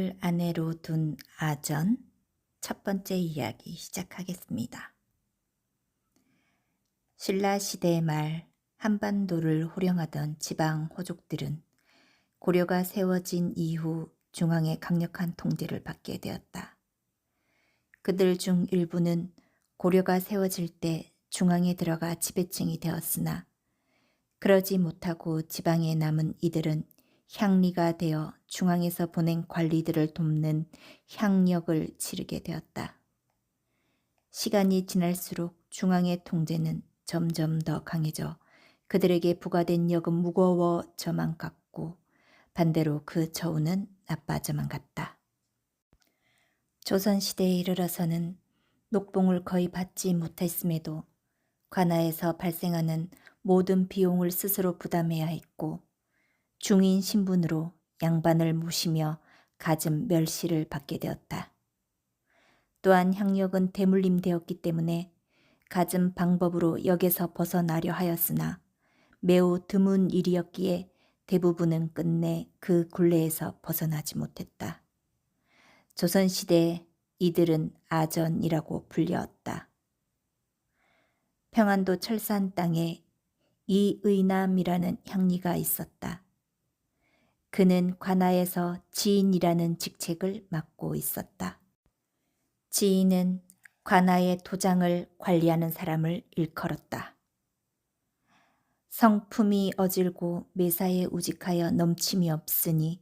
신라를 아내로 둔 아전 첫 번째 이야기 시작하겠습니다. 신라 시대 말 한반도를 호령하던 지방 호족들은 고려가 세워진 이후 중앙의 강력한 통제를 받게 되었다. 그들 중 일부는 고려가 세워질 때 중앙에 들어가 지배층이 되었으나 그러지 못하고 지방에 남은 이들은 향리가 되어 중앙에서 보낸 관리들을 돕는 향역을 치르게 되었다. 시간이 지날수록 중앙의 통제는 점점 더 강해져 그들에게 부과된 역은 무거워져만 갔고 반대로 그 처우는 나빠져만 갔다. 조선시대에 이르러서는 녹봉을 거의 받지 못했음에도 관아에서 발생하는 모든 비용을 스스로 부담해야 했고 중인 신분으로 양반을 모시며 갖은 멸시를 받게 되었다. 또한 향역은 대물림되었기 때문에 갖은 방법으로 역에서 벗어나려 하였으나 매우 드문 일이었기에 대부분은 끝내 그 굴레에서 벗어나지 못했다. 조선시대에 이들은 아전이라고 불렸다. 평안도 철산 땅에 이의남이라는 향리가 있었다. 그는 관아에서 지인이라는 직책을 맡고 있었다. 지인은 관아의 도장을 관리하는 사람을 일컬었다. 성품이 어질고 매사에 우직하여 넘침이 없으니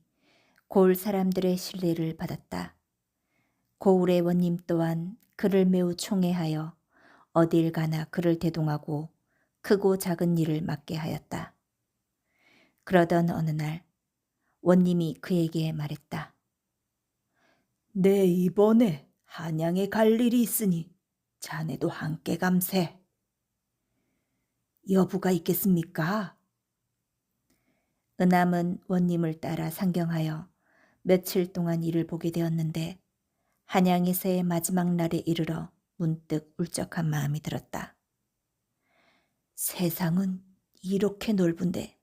고을 사람들의 신뢰를 받았다. 고을의 원님 또한 그를 매우 총애하여 어딜 가나 그를 대동하고 크고 작은 일을 맡게 하였다. 그러던 어느 날 원님이 그에게 말했다. 내 이번에 한양에 갈 일이 있으니 자네도 함께 감세. 여부가 있겠습니까? 은암은 원님을 따라 상경하여 며칠 동안 일을 보게 되었는데 한양에서의 마지막 날에 이르러 문득 울적한 마음이 들었다. 세상은 이렇게 넓은데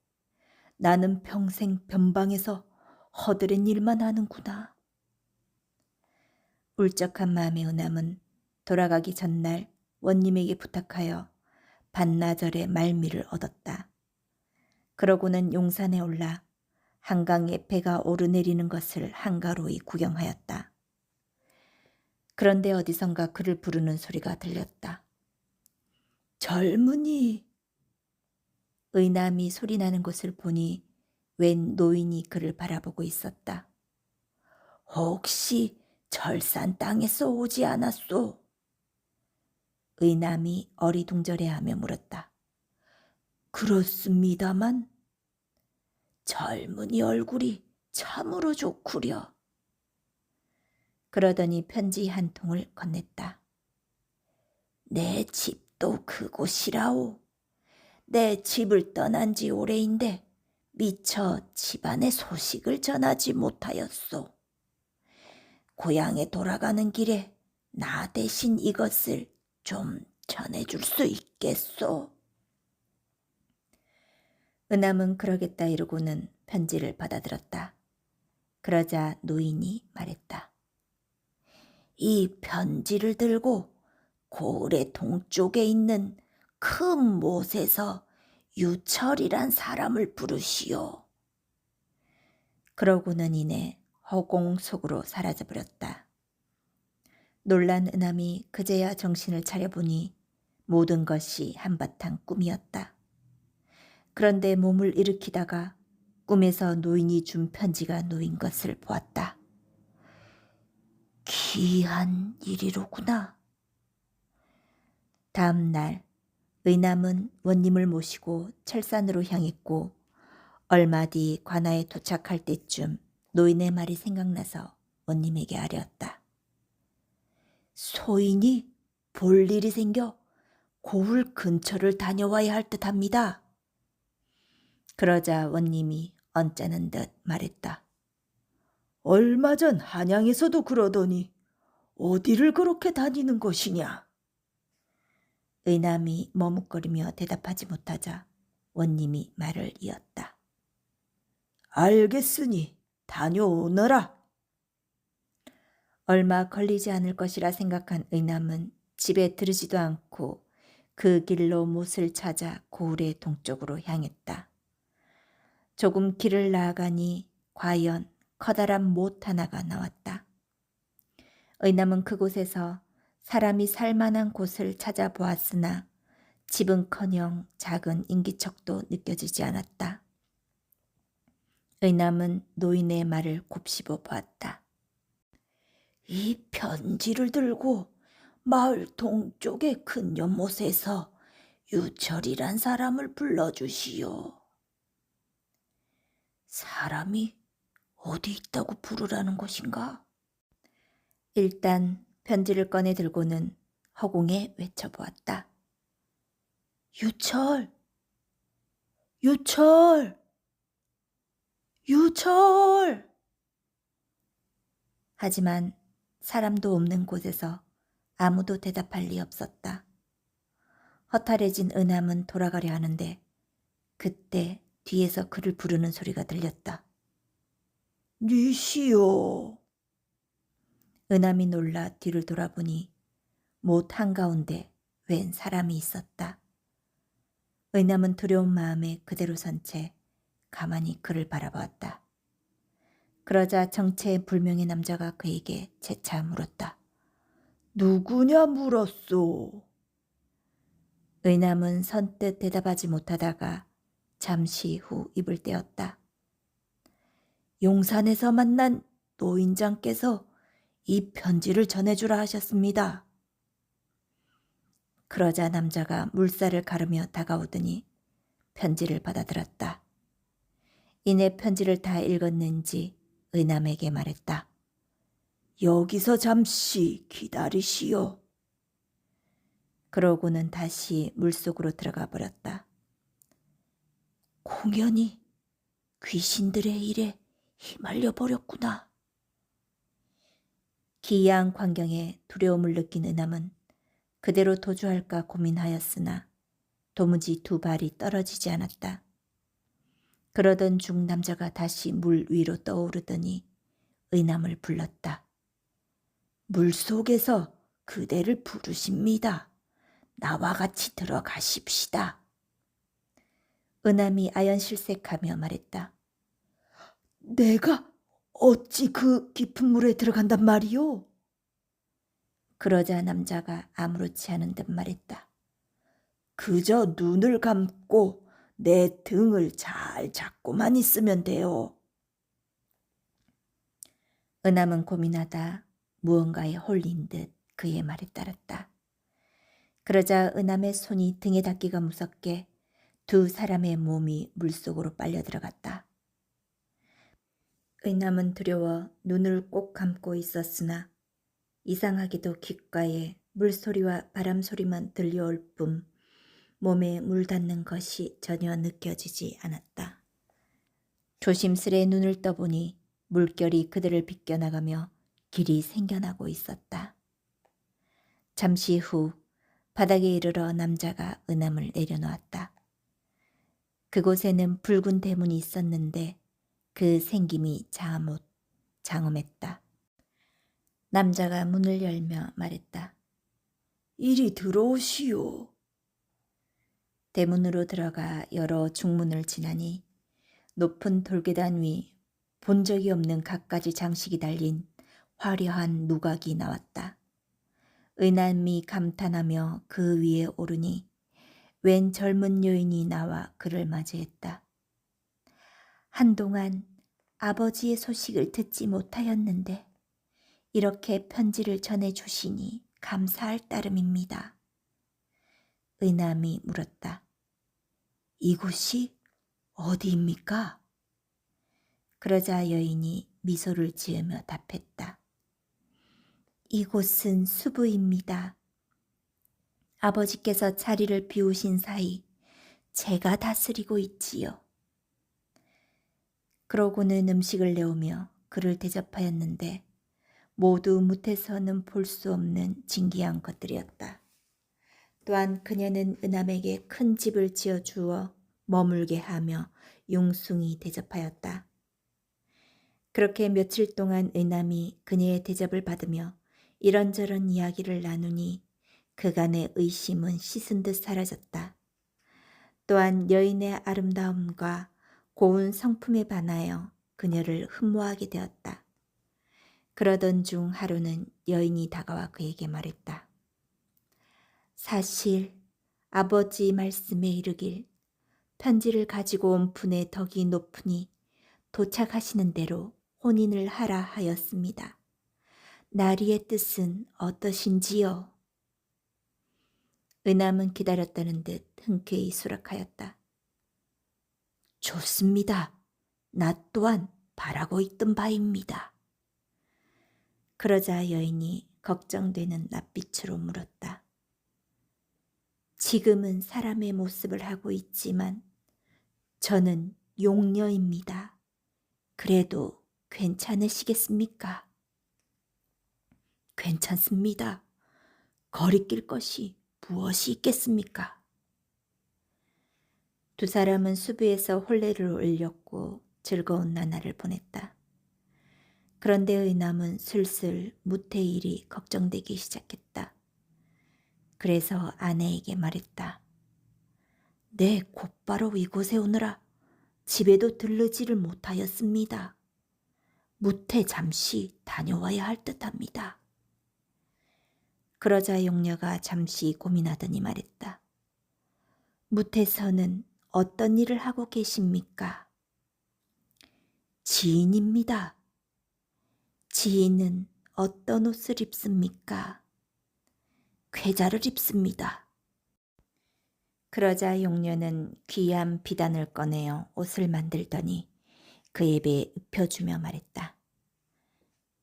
나는 평생 변방에서 허드렛 일만 하는구나. 울적한 마음의 은암은 돌아가기 전날 원님에게 부탁하여 반나절의 말미를 얻었다. 그러고는 용산에 올라 한강에 배가 오르내리는 것을 한가로이 구경하였다. 그런데 어디선가 그를 부르는 소리가 들렸다. 젊은이! 의남이 소리나는 곳을 보니 웬 노인이 그를 바라보고 있었다. 혹시 철산 땅에서 오지 않았소? 의남이 어리둥절해하며 물었다. 그렇습니다만 젊은이 얼굴이 참으로 좋구려. 그러더니 편지 한 통을 건넸다. 내 집도 그곳이라오. 내 집을 떠난 지 오래인데 미처 집안의 소식을 전하지 못하였소. 고향에 돌아가는 길에 나 대신 이것을 좀 전해줄 수 있겠소? 은암은 그러겠다 이러고는 편지를 받아들었다. 그러자 노인이 말했다. 이 편지를 들고 고을의 동쪽에 있는 큰 못에서 유철이란 사람을 부르시오. 그러고는 이내 허공 속으로 사라져버렸다. 놀란 은암이 그제야 정신을 차려보니 모든 것이 한바탕 꿈이었다. 그런데 몸을 일으키다가 꿈에서 노인이 준 편지가 놓인 것을 보았다. 기이한 일이로구나. 다음 날 의남은 원님을 모시고 철산으로 향했고 얼마 뒤 관아에 도착할 때쯤 노인의 말이 생각나서 원님에게 아뢰었다. 소인이 볼 일이 생겨 고을 근처를 다녀와야 할 듯합니다. 그러자 원님이 언짢은 듯 말했다. 얼마 전 한양에서도 그러더니 어디를 그렇게 다니는 것이냐? 의남이 머뭇거리며 대답하지 못하자 원님이 말을 이었다. 알겠으니 다녀오너라. 얼마 걸리지 않을 것이라 생각한 의남은 집에 들으지도 않고 그 길로 못을 찾아 고을의 동쪽으로 향했다. 조금 길을 나아가니 과연 커다란 못 하나가 나왔다. 의남은 그곳에서 사람이 살 만한 곳을 찾아보았으나 집은커녕 작은 인기척도 느껴지지 않았다. 의남은 노인의 말을 곱씹어 보았다. 이 편지를 들고 마을 동쪽의 큰 연못에서 유철이란 사람을 불러주시오. 사람이 어디 있다고 부르라는 것인가? 일단 편지를 꺼내 들고는 허공에 외쳐보았다. 유철! 유철! 유철! 하지만 사람도 없는 곳에서 아무도 대답할 리 없었다. 허탈해진 의남은 돌아가려 하는데 그때 뒤에서 그를 부르는 소리가 들렸다. 니시여. 의남이 놀라 뒤를 돌아보니 못 한가운데 웬 사람이 있었다. 의남은 두려운 마음에 그대로 선 채 가만히 그를 바라보았다. 그러자 정체 불명의 남자가 그에게 재차 물었다. 누구냐 물었소. 의남은 선뜻 대답하지 못하다가 잠시 후 입을 떼었다. 용산에서 만난 노인장께서 이 편지를 전해주라 하셨습니다. 그러자 남자가 물살을 가르며 다가오더니 편지를 받아들었다. 이내 편지를 다 읽었는지 의남에게 말했다. 여기서 잠시 기다리시오. 그러고는 다시 물속으로 들어가 버렸다. 공연히 귀신들의 일에 휘말려 버렸구나. 기이한 광경에 두려움을 느낀 의남은 그대로 도주할까 고민하였으나 도무지 두 발이 떨어지지 않았다. 그러던 중 남자가 다시 물 위로 떠오르더니 의남을 불렀다. 물속에서 그대를 부르십니다. 나와 같이 들어가십시다. 의남이 아연실색하며 말했다. 내가 어찌 그 깊은 물에 들어간단 말이오? 그러자 남자가 아무렇지 않은 듯 말했다. 그저 눈을 감고 내 등을 잘 잡고만 있으면 돼요. 의남은 고민하다 무언가에 홀린 듯 그의 말에 따랐다. 그러자 의남의 손이 등에 닿기가 무섭게 두 사람의 몸이 물속으로 빨려 들어갔다. 의남은 두려워 눈을 꼭 감고 있었으나 이상하게도 귓가에 물소리와 바람소리만 들려올 뿐 몸에 물 닿는 것이 전혀 느껴지지 않았다. 조심스레 눈을 떠보니 물결이 그들을 비껴나가며 길이 생겨나고 있었다. 잠시 후 바닥에 이르러 남자가 의남을 내려놓았다. 그곳에는 붉은 대문이 있었는데 그 생김이 장엄했다. 남자가 문을 열며 말했다. 이리 들어오시오. 대문으로 들어가 여러 중문을 지나니 높은 돌계단 위 본 적이 없는 갖가지 장식이 달린 화려한 누각이 나왔다. 의남이 감탄하며 그 위에 오르니 웬 젊은 여인이 나와 그를 맞이했다. 한동안 아버지의 소식을 듣지 못하였는데 이렇게 편지를 전해주시니 감사할 따름입니다. 의남이 물었다. 이곳이 어디입니까? 그러자 여인이 미소를 지으며 답했다. 이곳은 수부입니다. 아버지께서 자리를 비우신 사이 제가 다스리고 있지요. 그러고는 음식을 내오며 그를 대접하였는데 모두 무태서는 볼 수 없는 진기한 것들이었다. 또한 그녀는 의남에게 큰 집을 지어주어 머물게 하며 융숭이 대접하였다. 그렇게 며칠 동안 의남이 그녀의 대접을 받으며 이런저런 이야기를 나누니 그간의 의심은 씻은 듯 사라졌다. 또한 여인의 아름다움과 고운 성품에 반하여 그녀를 흠모하게 되었다. 그러던 중 하루는 여인이 다가와 그에게 말했다. 사실 아버지 말씀에 이르길 편지를 가지고 온 분의 덕이 높으니 도착하시는 대로 혼인을 하라 하였습니다. 나리의 뜻은 어떠신지요? 의남은 기다렸다는 듯 흔쾌히 수락하였다. 좋습니다. 나 또한 바라고 있던 바입니다. 그러자 여인이 걱정되는 낯빛으로 물었다. 지금은 사람의 모습을 하고 있지만 저는 용녀입니다. 그래도 괜찮으시겠습니까? 괜찮습니다. 거리낄 것이 무엇이 있겠습니까? 두 사람은 수비에서 혼례를 올렸고 즐거운 나날을 보냈다. 그런데 의남은 슬슬 무태의 일이 걱정되기 시작했다. 그래서 아내에게 말했다. 네, 곧바로 이곳에 오느라 집에도 들르지를 못하였습니다. 무태 잠시 다녀와야 할 듯합니다. 그러자 용녀가 잠시 고민하더니 말했다. 무태서는 어떤 일을 하고 계십니까? 지인입니다. 지인은 어떤 옷을 입습니까? 궤자를 입습니다. 그러자 용녀는 귀한 비단을 꺼내어 옷을 만들더니 그 입에 입혀주며 말했다.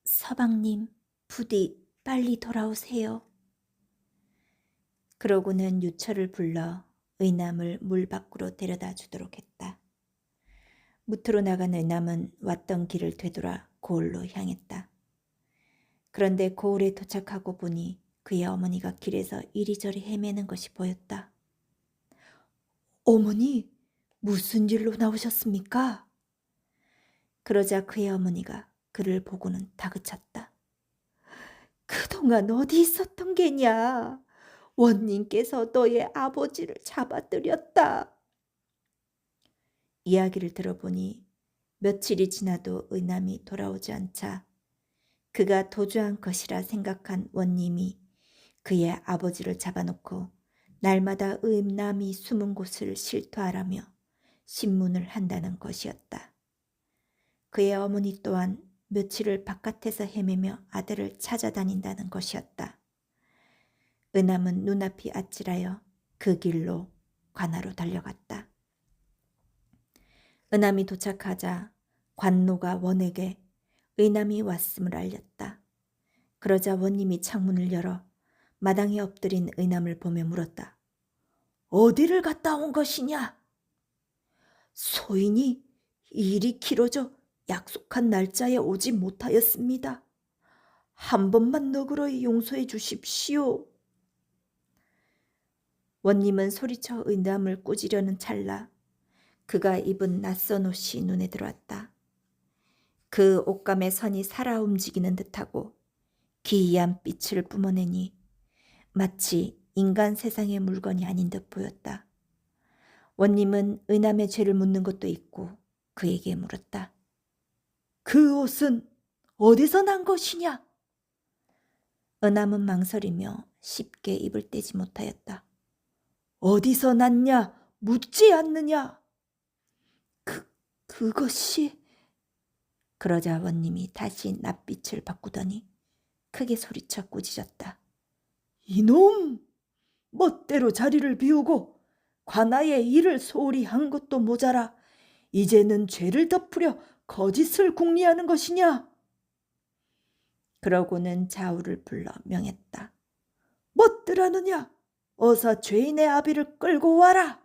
서방님, 부디 빨리 돌아오세요. 그러고는 유철을 불러 의남을 물 밖으로 데려다 주도록 했다. 무트로 나간 의남은 왔던 길을 되돌아 고을로 향했다. 그런데 고을에 도착하고 보니 그의 어머니가 길에서 이리저리 헤매는 것이 보였다. 어머니, 무슨 일로 나오셨습니까? 그러자 그의 어머니가 그를 보고는 다그쳤다. 그동안 어디 있었던 게냐? 원님께서 너의 아버지를 잡아들였다. 이야기를 들어보니 며칠이 지나도 의남이 돌아오지 않자 그가 도주한 것이라 생각한 원님이 그의 아버지를 잡아놓고 날마다 의남이 숨은 곳을 실토하라며 신문을 한다는 것이었다. 그의 어머니 또한 며칠을 바깥에서 헤매며 아들을 찾아다닌다는 것이었다. 의남은 눈앞이 아찔하여 그 길로 관하로 달려갔다. 의남이 도착하자 관노가 원에게 의남이 왔음을 알렸다. 그러자 원님이 창문을 열어 마당에 엎드린 의남을 보며 물었다. 어디를 갔다 온 것이냐? 소인이 일이 길어져 약속한 날짜에 오지 못하였습니다. 한 번만 너그러이 용서해 주십시오. 원님은 소리쳐 의남을 꾸지려는 찰나 그가 입은 낯선 옷이 눈에 들어왔다. 그 옷감의 선이 살아 움직이는 듯하고 기이한 빛을 뿜어내니 마치 인간 세상의 물건이 아닌 듯 보였다. 원님은 의남의 죄를 묻는 것도 있고 그에게 물었다. 그 옷은 어디서 난 것이냐? 의남은 망설이며 쉽게 입을 떼지 못하였다. 어디서 났냐? 묻지 않느냐? 그것이... 그러자 원님이 다시 낯빛을 바꾸더니 크게 소리쳐 꾸짖었다. 이놈! 멋대로 자리를 비우고 관아의 일을 소홀히 한 것도 모자라 이제는 죄를 덮으려 거짓을 궁리하는 것이냐? 그러고는 좌우를 불러 명했다. 멋들하느냐? 어서 죄인의 아비를 끌고 와라.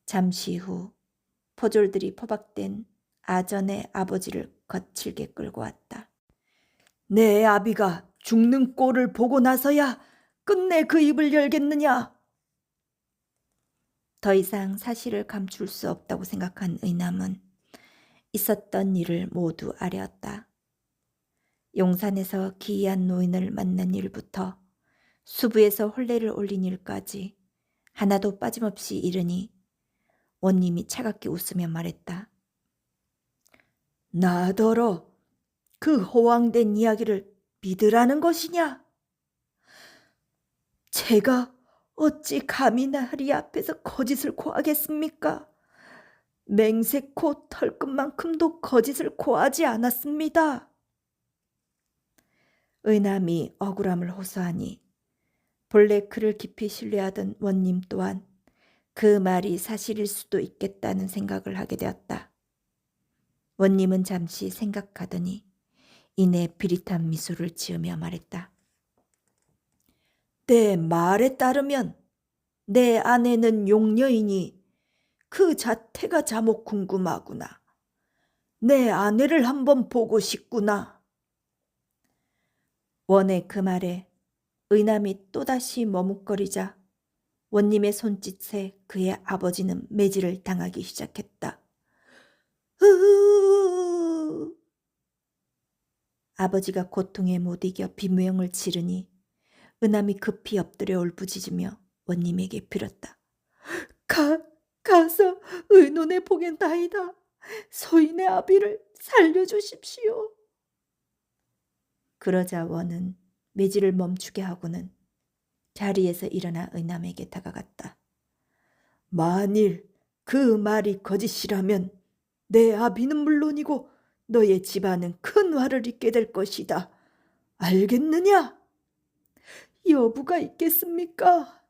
잠시 후 포졸들이 포박된 아전의 아버지를 거칠게 끌고 왔다. 내 아비가 죽는 꼴을 보고 나서야 끝내 그 입을 열겠느냐? 더 이상 사실을 감출 수 없다고 생각한 의남은 있었던 일을 모두 아뢰었다. 용산에서 기이한 노인을 만난 일부터 수부에서 혼례를 올린 일까지 하나도 빠짐없이 이르니 원님이 차갑게 웃으며 말했다. 나더러 그 허황된 이야기를 믿으라는 것이냐? 제가 어찌 감히 나리 앞에서 거짓을 고하겠습니까? 맹세코 털끝만큼도 거짓을 고하지 않았습니다. 의남이 억울함을 호소하니 본래 그를 깊이 신뢰하던 원님 또한 그 말이 사실일 수도 있겠다는 생각을 하게 되었다. 원님은 잠시 생각하더니 이내 비릿한 미소를 지으며 말했다. 내 말에 따르면 내 아내는 용녀이니 그 자태가 자목 궁금하구나. 내 아내를 한번 보고 싶구나. 원의 그 말에 의남이 또다시 머뭇거리자 원님의 손짓에 그의 아버지는 매질을 당하기 시작했다. 으으으으. 아버지가 고통에 못 이겨 비명을 지르니 의남이 급히 엎드려 울부짖으며 원님에게 빌었다. 가서 의논해 보겠나이다. 소인의 아비를 살려주십시오. 그러자 원은 매질을 멈추게 하고는 자리에서 일어나 의남에게 다가갔다. 만일 그 말이 거짓이라면 내 아비는 물론이고 너의 집안은 큰 화를 입게 될 것이다. 알겠느냐? 여부가 있겠습니까?